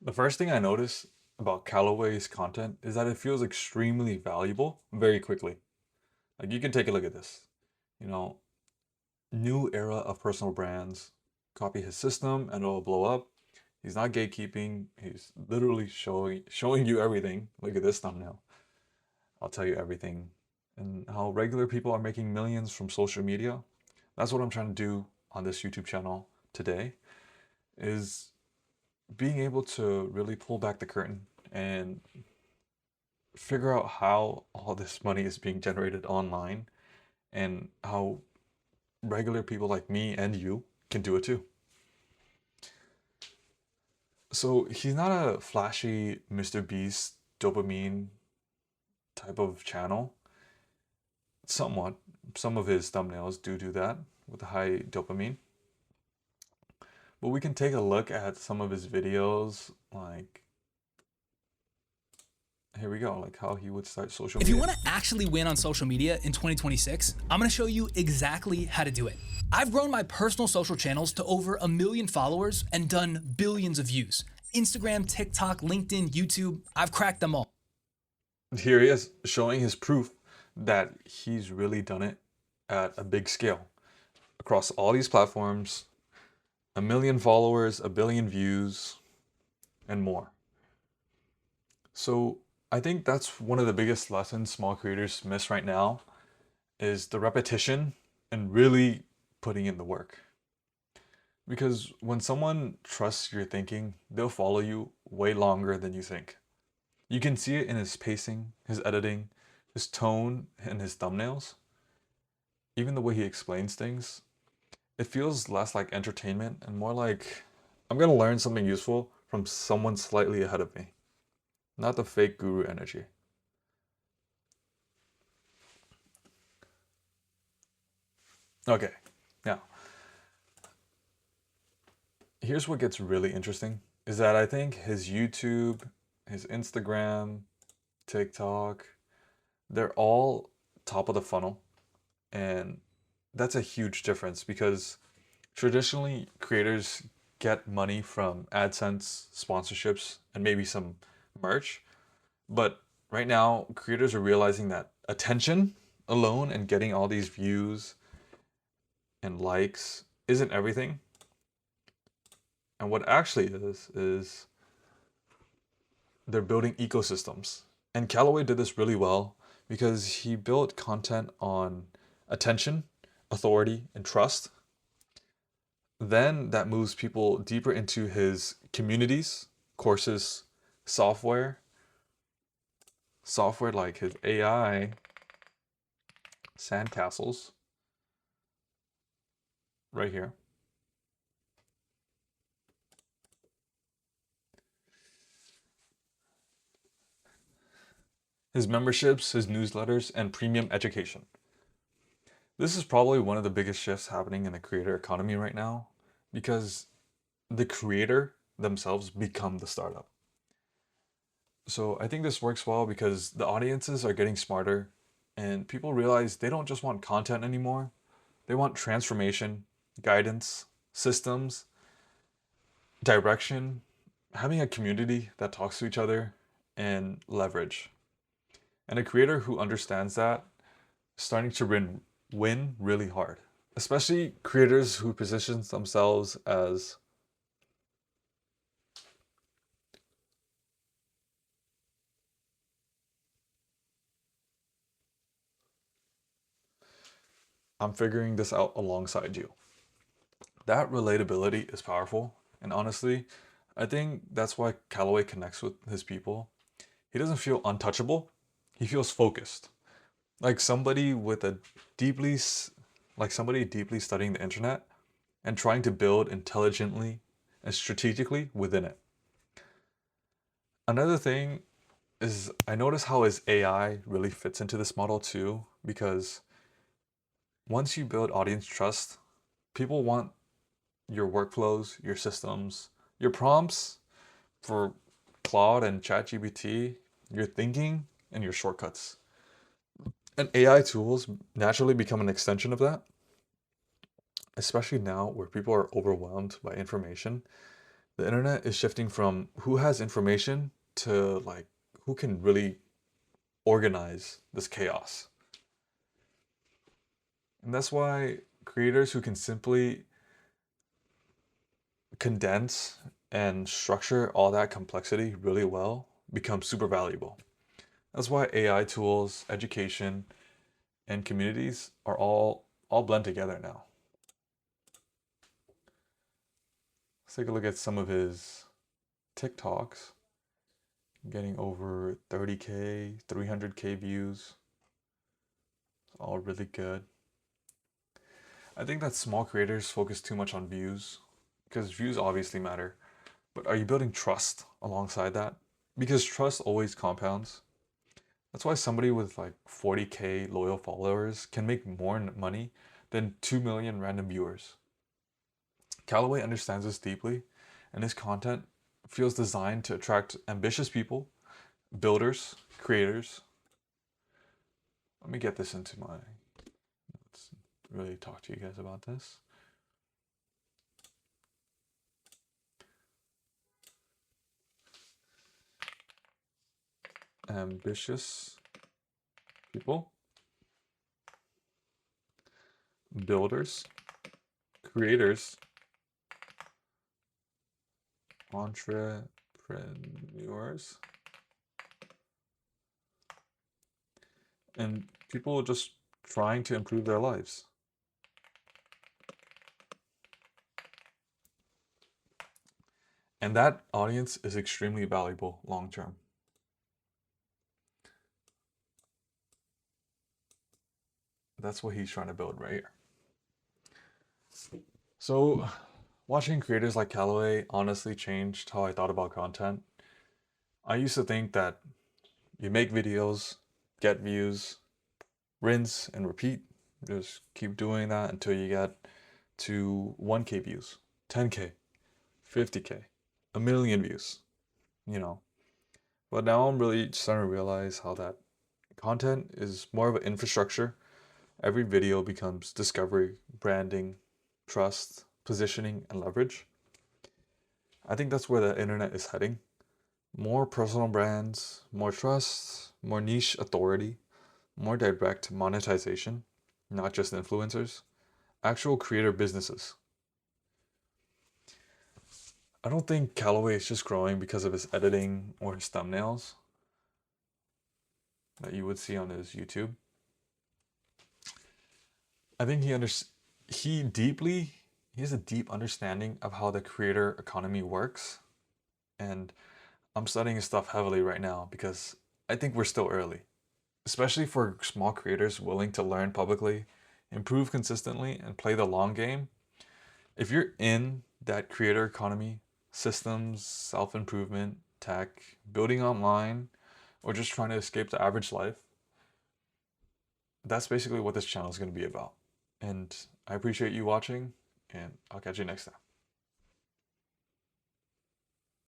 The first thing I notice about Callaway's content is that it feels extremely valuable very quickly. Like you can take a look at this. You know, new era of personal brands. Copy his system and it'll blow up. He's not gatekeeping. He's literally showing you everything. Look at this thumbnail. I'll tell you everything. And how regular people are making millions from social media. That's what I'm trying to do on this YouTube channel today is being able to really pull back the curtain and figure out how all this money is being generated online and how regular people like me and you can do it too. So he's not a flashy Mr. Beast dopamine type of channel. Somewhat, some of his thumbnails do that with high dopamine. But we can take a look at some of his videos, like here we go, like how he would start social If you media. want to actually win on social media in 2026, I'm going to show you exactly how to do it. I've grown my personal social channels to over 1 million followers and done billions of views. Instagram, TikTok, LinkedIn, YouTube, I've cracked them all. Here he is showing his proof that he's really done it at a big scale across all these platforms, 1 million followers, 1 billion views, and more. So I think that's one of the biggest lessons small creators miss right now is the repetition and really putting in the work. Because when someone trusts your thinking, they'll follow you way longer than you think. You can see it in his pacing, his editing, his tone, and his thumbnails. Even the way he explains things, it feels less like entertainment and more like I'm gonna learn something useful from someone slightly ahead of me, not the fake guru energy. Okay, now here's what gets really interesting is that I think his YouTube, his Instagram, TikTok, they're all top of the funnel. And that's a huge difference because traditionally creators get money from AdSense, sponsorships, and maybe some merch. But right now, creators are realizing that attention alone and getting all these views and likes isn't everything. And what actually is they're building ecosystems. And Callaway did this really well because he built content on attention, authority, and trust. Then that moves people deeper into his communities, courses, software, software like his AI sandcastles right here. His memberships, his newsletters, and premium education. This is probably one of the biggest shifts happening in the creator economy right now because the creator themselves become the startup. So I think this works well because the audiences are getting smarter and people realize they don't just want content anymore. They want transformation, guidance, systems, direction, having a community that talks to each other, and leverage. And a creator who understands that is starting to win really hard. Especially creators who position themselves as I'm figuring this out alongside you. That relatability is powerful. And honestly, I think that's why Callaway connects with his people. He doesn't feel untouchable, he feels focused. Like somebody with a deeply, like somebody deeply studying the internet and trying to build intelligently and strategically within it. Another thing is I notice how his AI really fits into this model too, because once you build audience trust, people want your workflows, your systems, your prompts for Claude and ChatGPT, your thinking, and your shortcuts. And AI tools naturally become an extension of that, especially now where people are overwhelmed by information. The internet is shifting from who has information to like who can really organize this chaos. And that's why creators who can simply condense and structure all that complexity really well become super valuable. That's why AI tools, education, and communities are all blend together now. Let's take a look at some of his TikToks, getting over 30K, 300K views. It's all really good. I think that small creators focus too much on views because views obviously matter. But are you building trust alongside that? Because trust always compounds. That's why somebody with like 40K loyal followers can make more money than 2 million random viewers. Kallaway understands this deeply, and his content feels designed to attract ambitious people, builders, creators. Let me get this into my. Let's really talk to you guys about this. Ambitious people, builders, creators, entrepreneurs, and people just trying to improve their lives. And that audience is extremely valuable long term. That's what he's trying to build right here. So, watching creators like Kallaway honestly changed how I thought about content. I used to think that you make videos, get views, rinse and repeat. Just keep doing that until you get to 1K views, 10K, 50K, a million views, you know. But now I'm really starting to realize how that content is more of an infrastructure. Every video becomes discovery, branding, trust, positioning, and leverage. I think that's where the internet is heading. More personal brands, more trust, more niche authority, more direct monetization, not just influencers, actual creator businesses. I don't think Kallaway is just growing because of his editing or his thumbnails that you would see on his YouTube. I think he has a deep understanding of how the creator economy works, and I'm studying his stuff heavily right now because I think we're still early, especially for small creators willing to learn publicly, improve consistently, and play the long game. If you're in that creator economy, systems, self improvement, tech, building online, or just trying to escape the average life, that's basically what this channel is going to be about. And I appreciate you watching, and I'll catch you next time.